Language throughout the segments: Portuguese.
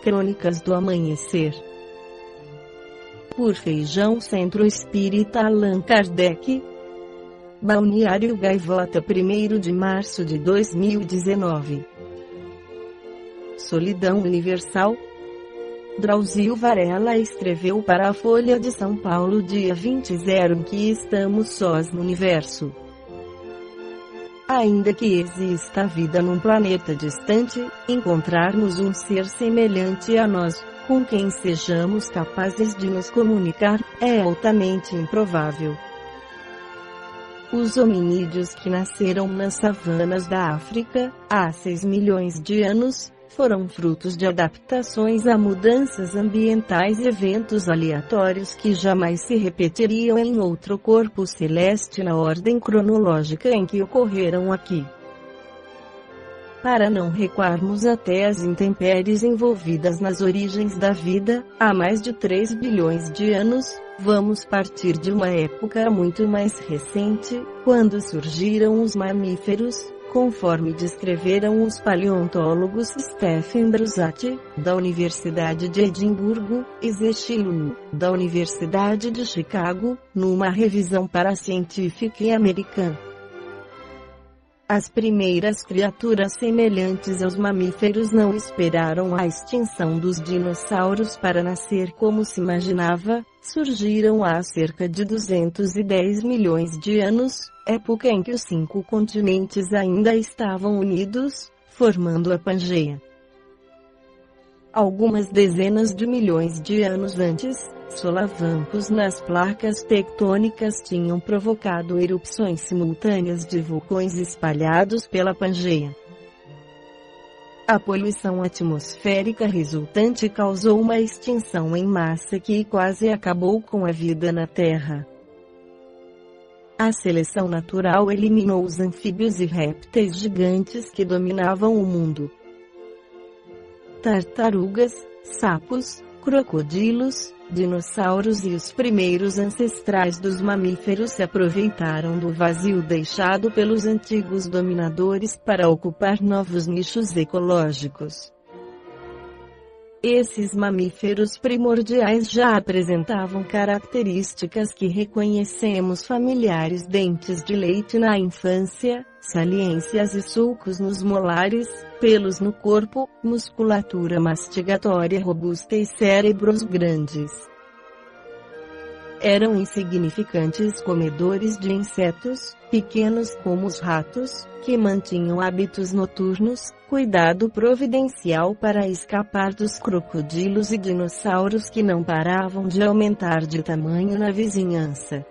Crônicas do Amanhecer. Por Feijão Centro Espírita Allan Kardec. Balneário Gaivota, 1º de março de 2019. Solidão Universal. Drauzio Varela escreveu para a Folha de São Paulo dia 20 em que estamos sós no universo. Ainda que exista vida num planeta distante, encontrarmos um ser semelhante a nós, com quem sejamos capazes de nos comunicar, é altamente improvável. Os hominídeos que nasceram nas savanas da África, há 6 milhões de anos, foram frutos de adaptações a mudanças ambientais e eventos aleatórios que jamais se repetiriam em outro corpo celeste na ordem cronológica em que ocorreram aqui. Para não recuarmos até as intempéries envolvidas nas origens da vida, há mais de 3 bilhões de anos, vamos partir de uma época muito mais recente, quando surgiram os mamíferos, conforme descreveram os paleontólogos Stephen Bruzati, da Universidade de Edimburgo, e Zexi Lulu, da Universidade de Chicago, numa revisão paracientífica e americana. As primeiras criaturas semelhantes aos mamíferos não esperaram a extinção dos dinossauros para nascer como se imaginava, surgiram há cerca de 210 milhões de anos, época em que os 5 continentes ainda estavam unidos, formando a Pangeia. Algumas dezenas de milhões de anos antes, solavancos nas placas tectônicas tinham provocado erupções simultâneas de vulcões espalhados pela Pangeia. A poluição atmosférica resultante causou uma extinção em massa que quase acabou com a vida na Terra. A seleção natural eliminou os anfíbios e répteis gigantes que dominavam o mundo. Tartarugas, sapos, crocodilos, dinossauros e os primeiros ancestrais dos mamíferos se aproveitaram do vazio deixado pelos antigos dominadores para ocupar novos nichos ecológicos. Esses mamíferos primordiais já apresentavam características que reconhecemos familiares: dentes de leite na infância, saliências e sulcos nos molares, pelos no corpo, musculatura mastigatória robusta e cérebros grandes. Eram insignificantes comedores de insetos, pequenos como os ratos, que mantinham hábitos noturnos, cuidado providencial para escapar dos crocodilos e dinossauros que não paravam de aumentar de tamanho na vizinhança.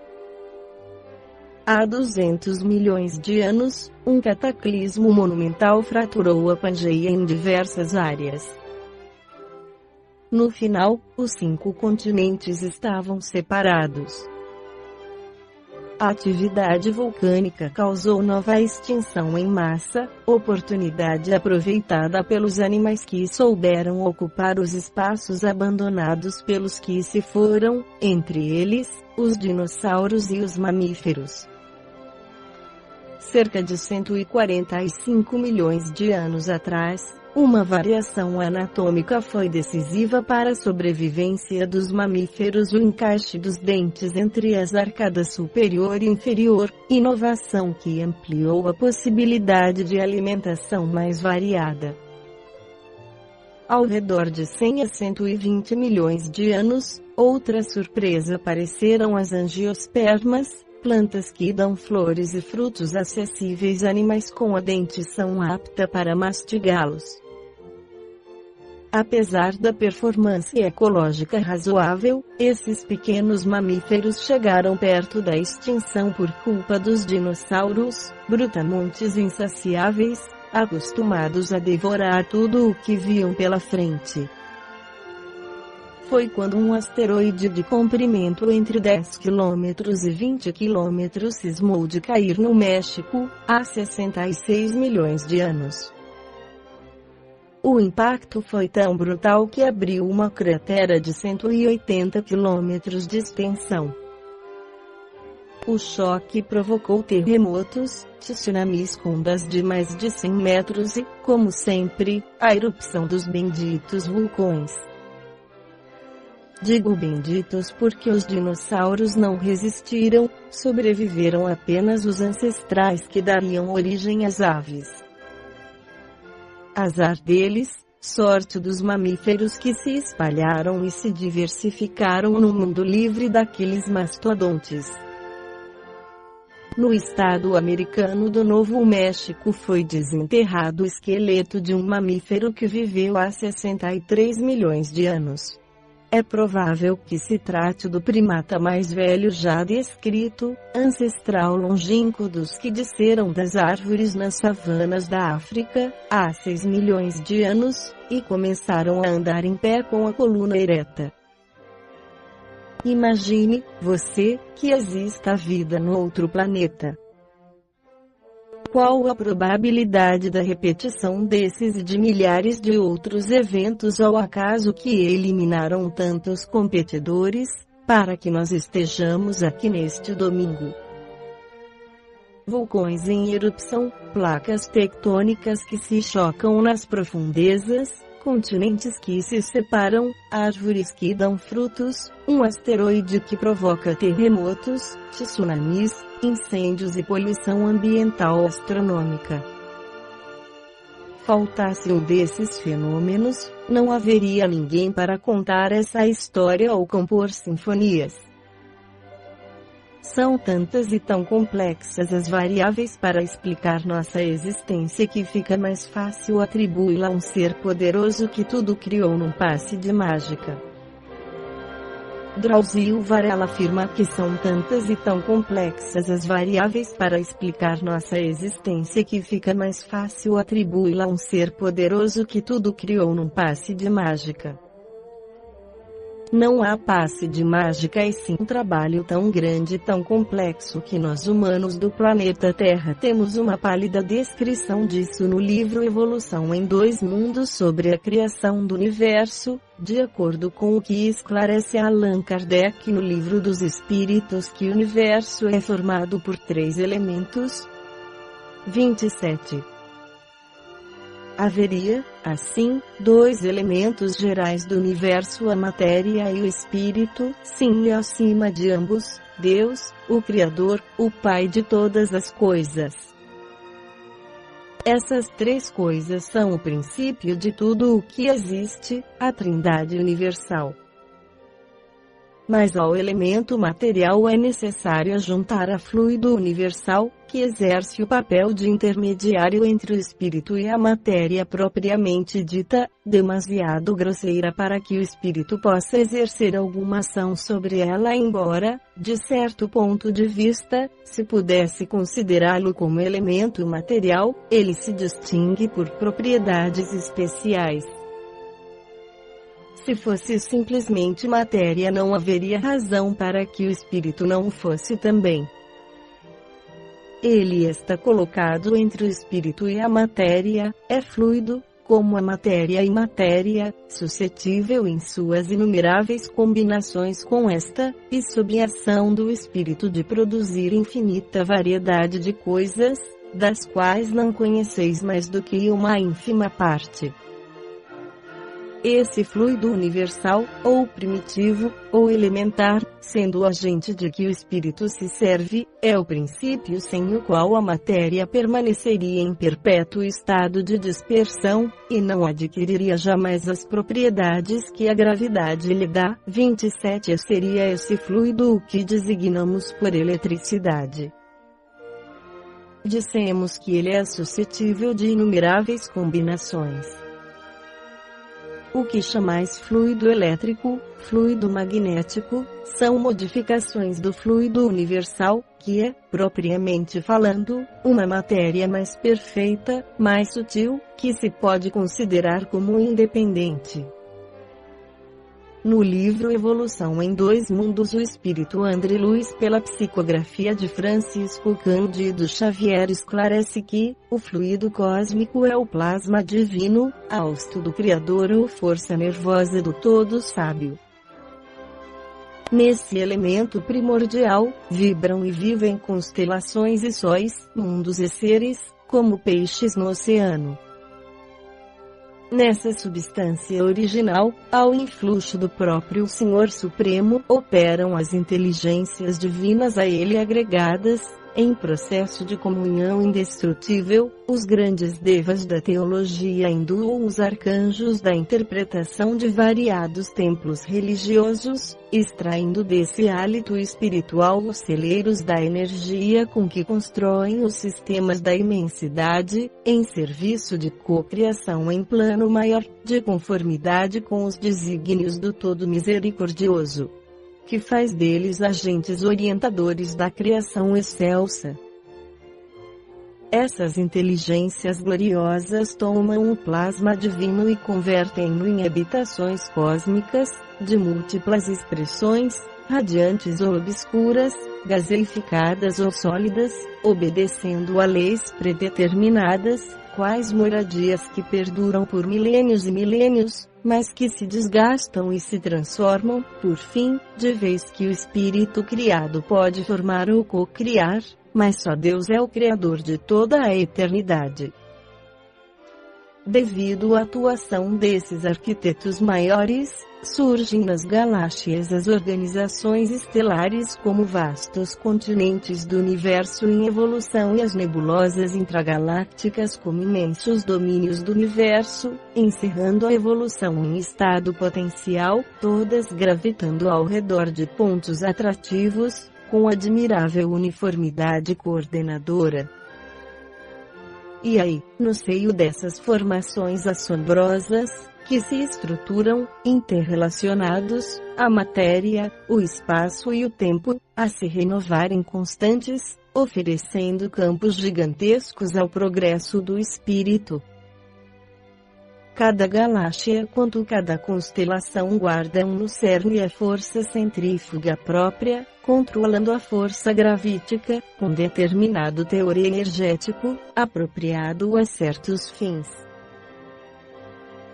Há 200 milhões de anos, um cataclismo monumental fraturou a Pangeia em diversas áreas. No final, os 5 continentes estavam separados. A atividade vulcânica causou nova extinção em massa, oportunidade aproveitada pelos animais que souberam ocupar os espaços abandonados pelos que se foram, entre eles, os dinossauros e os mamíferos. Cerca de 145 milhões de anos atrás, uma variação anatômica foi decisiva para a sobrevivência dos mamíferos: o encaixe dos dentes entre as arcadas superior e inferior, inovação que ampliou a possibilidade de alimentação mais variada. Ao redor de 100 a 120 milhões de anos, outra surpresa apareceram as angiospermas, plantas que dão flores e frutos acessíveis a animais com a dentição apta para mastigá-los. Apesar da performance ecológica razoável, esses pequenos mamíferos chegaram perto da extinção por culpa dos dinossauros, brutamontes insaciáveis, acostumados a devorar tudo o que viam pela frente. Foi quando um asteroide de comprimento entre 10 km e 20 km cismou de cair no México, há 66 milhões de anos. O impacto foi tão brutal que abriu uma cratera de 180 km de extensão. O choque provocou terremotos, tsunamis com ondas de mais de 100 metros e, como sempre, a erupção dos benditos vulcões. Digo benditos porque os dinossauros não resistiram, sobreviveram apenas os ancestrais que dariam origem às aves. Azar deles, sorte dos mamíferos que se espalharam e se diversificaram no mundo livre daqueles mastodontes. No estado americano do Novo México foi desenterrado o esqueleto de um mamífero que viveu há 63 milhões de anos. É provável que se trate do primata mais velho já descrito, ancestral longínquo dos que desceram das árvores nas savanas da África, há 6 milhões de anos, e começaram a andar em pé com a coluna ereta. Imagine, você, que exista vida no outro planeta. Qual a probabilidade da repetição desses e de milhares de outros eventos ao acaso que eliminaram tantos competidores, para que nós estejamos aqui neste domingo? Vulcões em erupção, placas tectônicas que se chocam nas profundezas, continentes que se separam, árvores que dão frutos, um asteroide que provoca terremotos, tsunamis, incêndios e poluição ambiental astronômica. Faltasse um desses fenômenos, não haveria ninguém para contar essa história ou compor sinfonias. São tantas e tão complexas as variáveis para explicar nossa existência que fica mais fácil atribuí-la a um ser poderoso que tudo criou num passe de mágica. Drauzio Varela afirma que são tantas e tão complexas as variáveis para explicar nossa existência que fica mais fácil atribuí-la a um ser poderoso que tudo criou num passe de mágica. Não há passe de mágica e sim um trabalho tão grande e tão complexo que nós humanos do planeta Terra temos uma pálida descrição disso no livro Evolução em Dois Mundos sobre a criação do universo, de acordo com o que esclarece Allan Kardec no Livro dos Espíritos que o universo é formado por 3 elementos. 27. Haveria, assim, 2 elementos gerais do universo, a matéria e o espírito, sim, e acima de ambos, Deus, o Criador, o Pai de todas as coisas. Essas 3 coisas são o princípio de tudo o que existe, a Trindade universal. Mas ao elemento material é necessário juntar a fluido universal, que exerce o papel de intermediário entre o espírito e a matéria propriamente dita, demasiado grosseira para que o espírito possa exercer alguma ação sobre ela, embora, de certo ponto de vista, se pudesse considerá-lo como elemento material, ele se distingue por propriedades especiais. Se fosse simplesmente matéria, não haveria razão para que o espírito não fosse também. Ele está colocado entre o espírito e a matéria, é fluido, como a matéria e matéria, suscetível em suas inumeráveis combinações com esta, e sob a ação do espírito de produzir infinita variedade de coisas, das quais não conheceis mais do que uma ínfima parte. Esse fluido universal, ou primitivo, ou elementar, sendo o agente de que o espírito se serve, é o princípio sem o qual a matéria permaneceria em perpétuo estado de dispersão, e não adquiriria jamais as propriedades que a gravidade lhe dá. 27 Seria esse fluido o que designamos por eletricidade. Dissemos que ele é suscetível de inumeráveis combinações. O que chamais fluido elétrico, fluido magnético, são modificações do fluido universal, que é, propriamente falando, uma matéria mais perfeita, mais sutil, que se pode considerar como independente. No livro Evolução em Dois Mundos, o espírito André Luiz, pela psicografia de Francisco Cândido Xavier, esclarece que o fluido cósmico é o plasma divino, hausto do Criador ou força nervosa do Todo Sábio. Nesse elemento primordial, vibram e vivem constelações e sóis, mundos e seres, como peixes no oceano. Nessa substância original, ao influxo do próprio Senhor Supremo, operam as inteligências divinas a ele agregadas, em processo de comunhão indestrutível, os grandes devas da teologia hindu ou os arcanjos da interpretação de variados templos religiosos, extraindo desse hálito espiritual os celeiros da energia com que constroem os sistemas da imensidade, em serviço de cocriação em plano maior, de conformidade com os desígnios do Todo Misericordioso, que faz deles agentes orientadores da criação excelsa. Essas inteligências gloriosas tomam o plasma divino e convertem-no em habitações cósmicas, de múltiplas expressões, radiantes ou obscuras, gaseificadas ou sólidas, obedecendo a leis predeterminadas, quais moradias que perduram por milênios e milênios, mas que se desgastam e se transformam, por fim, de vez que o espírito criado pode formar ou co-criar, mas só Deus é o Criador de toda a eternidade. Devido à atuação desses arquitetos maiores, surgem nas galáxias as organizações estelares como vastos continentes do universo em evolução e as nebulosas intragalácticas como imensos domínios do universo, encerrando a evolução em estado potencial, todas gravitando ao redor de pontos atrativos, com admirável uniformidade coordenadora. E aí, no seio dessas formações assombrosas, que se estruturam, interrelacionados, a matéria, o espaço e o tempo, a se renovarem constantes, oferecendo campos gigantescos ao progresso do espírito. Cada galáxia quanto cada constelação guardam no cerne a força centrífuga própria, controlando a força gravítica, com determinado teor energético, apropriado a certos fins.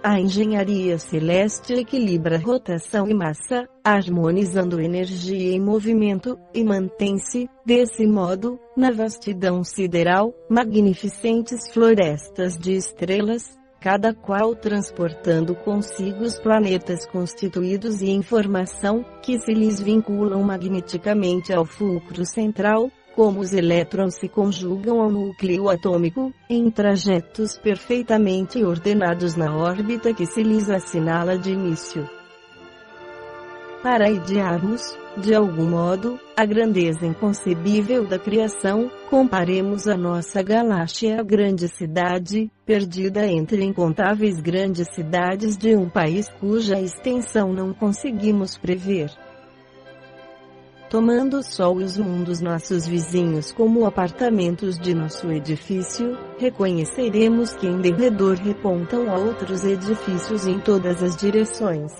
A engenharia celeste equilibra rotação e massa, harmonizando energia e movimento, e mantém-se, desse modo, na vastidão sideral, magnificentes florestas de estrelas, cada qual transportando consigo os planetas constituídos e informação, que se lhes vinculam magneticamente ao fulcro central, como os elétrons se conjugam ao núcleo atômico, em trajetos perfeitamente ordenados na órbita que se lhes assinala de início. Para idearmos, de algum modo, a grandeza inconcebível da criação, comparemos a nossa galáxia à grande cidade, perdida entre incontáveis grandes cidades de um país cuja extensão não conseguimos prever. Tomando só os mundos nossos vizinhos como apartamentos de nosso edifício, reconheceremos que em derredor repontam outros edifícios em todas as direções.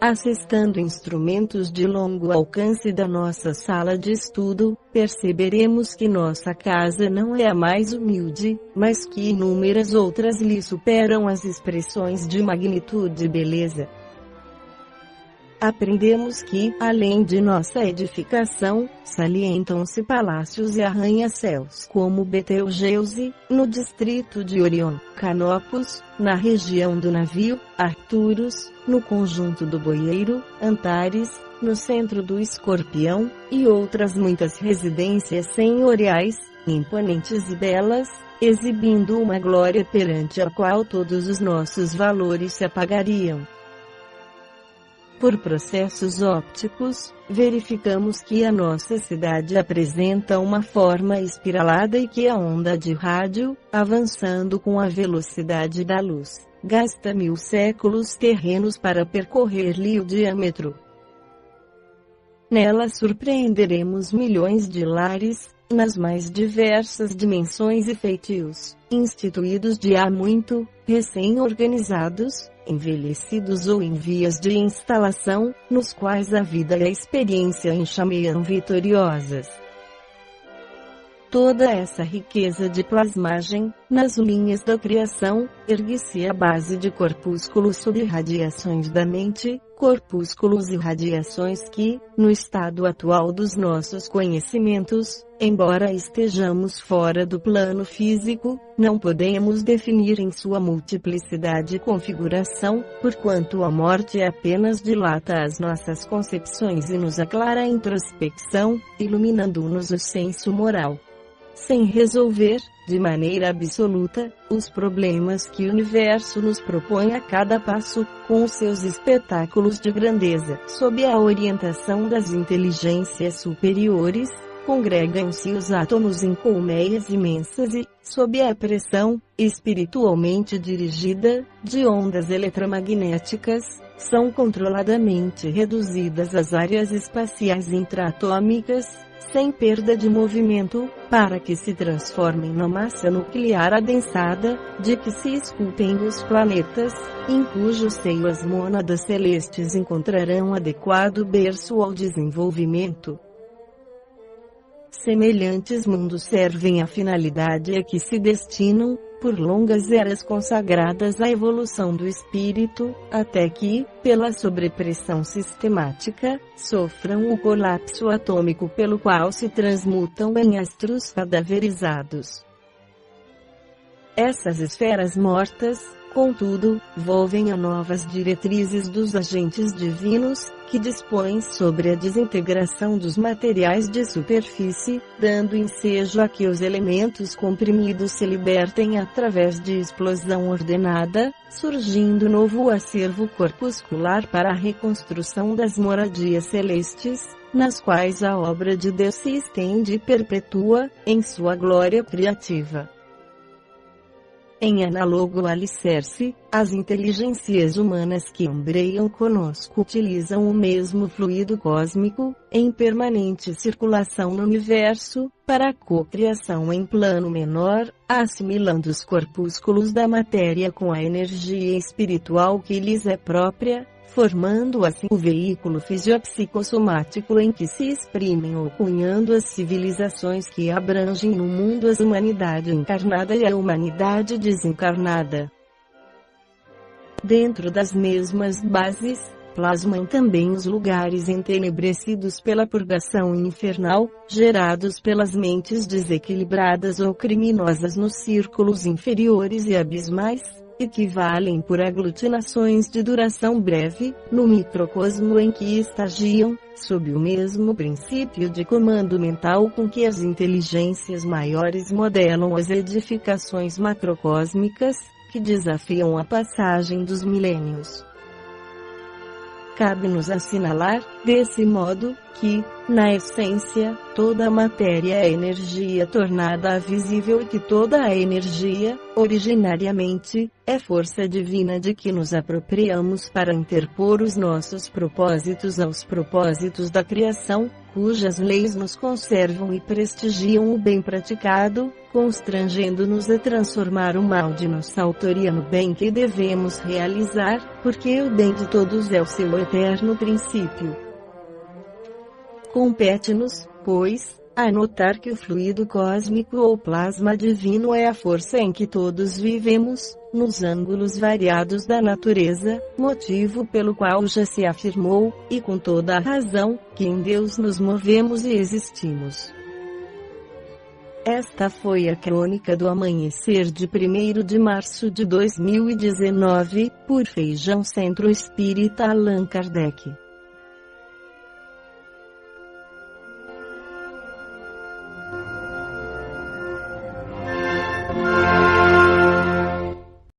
Acessando instrumentos de longo alcance da nossa sala de estudo, perceberemos que nossa casa não é a mais humilde, mas que inúmeras outras lhe superam as expressões de magnitude e beleza. Aprendemos que, além de nossa edificação, salientam-se palácios e arranha-céus como Betelgeuse, no distrito de Orion, Canopus, na região do navio, Arcturus, no conjunto do Boieiro, Antares, no centro do Escorpião, e outras muitas residências senhoriais, imponentes e belas, exibindo uma glória perante a qual todos os nossos valores se apagariam. Por processos ópticos, verificamos que a nossa cidade apresenta uma forma espiralada e que a onda de rádio, avançando com a velocidade da luz, gasta 1000 séculos terrenos para percorrer-lhe o diâmetro. Nela surpreenderemos milhões de lares, nas mais diversas dimensões e feitios, instituídos de há muito, recém-organizados, envelhecidos ou em vias de instalação, nos quais a vida e a experiência enxameiam vitoriosas. Toda essa riqueza de plasmagem, nas linhas da criação, ergue-se a base de corpúsculos sob radiações da mente, corpúsculos e radiações que, no estado atual dos nossos conhecimentos, embora estejamos fora do plano físico, não podemos definir em sua multiplicidade e configuração, porquanto a morte apenas dilata as nossas concepções e nos aclara a introspecção, iluminando-nos o senso moral. Sem resolver, de maneira absoluta, os problemas que o universo nos propõe a cada passo, com os seus espetáculos de grandeza, sob a orientação das inteligências superiores, congregam-se os átomos em colmeias imensas e, sob a pressão, espiritualmente dirigida, de ondas eletromagnéticas, são controladamente reduzidas às áreas espaciais intraatômicas, sem perda de movimento, para que se transformem na massa nuclear adensada, de que se esculpem os planetas, em cujo seio as mônadas celestes encontrarão adequado berço ao desenvolvimento. Semelhantes mundos servem à finalidade a que se destinam, por longas eras consagradas à evolução do espírito, até que, pela sobrepressão sistemática, sofram o colapso atômico pelo qual se transmutam em astros cadaverizados. Essas esferas mortas, contudo, volvem a novas diretrizes dos agentes divinos, que dispõem sobre a desintegração dos materiais de superfície, dando ensejo a que os elementos comprimidos se libertem através de explosão ordenada, surgindo novo acervo corpuscular para a reconstrução das moradias celestes, nas quais a obra de Deus se estende e perpetua, em sua glória criativa. Em análogo alicerce, as inteligências humanas que ombreiam conosco utilizam o mesmo fluido cósmico, em permanente circulação no universo, para a cocriação em plano menor, assimilando os corpúsculos da matéria com a energia espiritual que lhes é própria, formando assim o veículo fisiopsicossomático em que se exprimem ou cunhando as civilizações que abrangem no mundo a humanidade encarnada e a humanidade desencarnada. Dentro das mesmas bases, plasmam também os lugares entenebrecidos pela purgação infernal, gerados pelas mentes desequilibradas ou criminosas nos círculos inferiores e abismais, e que valem por aglutinações de duração breve, no microcosmo em que estagiam, sob o mesmo princípio de comando mental com que as inteligências maiores modelam as edificações macrocósmicas, que desafiam a passagem dos milênios. Cabe-nos assinalar, desse modo, que, na essência, toda a matéria é energia tornada visível e que toda a energia, originariamente, é força divina de que nos apropriamos para interpor os nossos propósitos aos propósitos da criação, cujas leis nos conservam e prestigiam o bem praticado, constrangendo-nos a transformar o mal de nossa autoria no bem que devemos realizar, porque o bem de todos é o seu eterno princípio. Compete-nos, pois, anotar que o fluido cósmico ou plasma divino é a força em que todos vivemos, nos ângulos variados da natureza, motivo pelo qual já se afirmou, e com toda a razão, que em Deus nos movemos e existimos. Esta foi a crônica do amanhecer de 1º de março de 2019, por Feijão Centro Espírita Allan Kardec.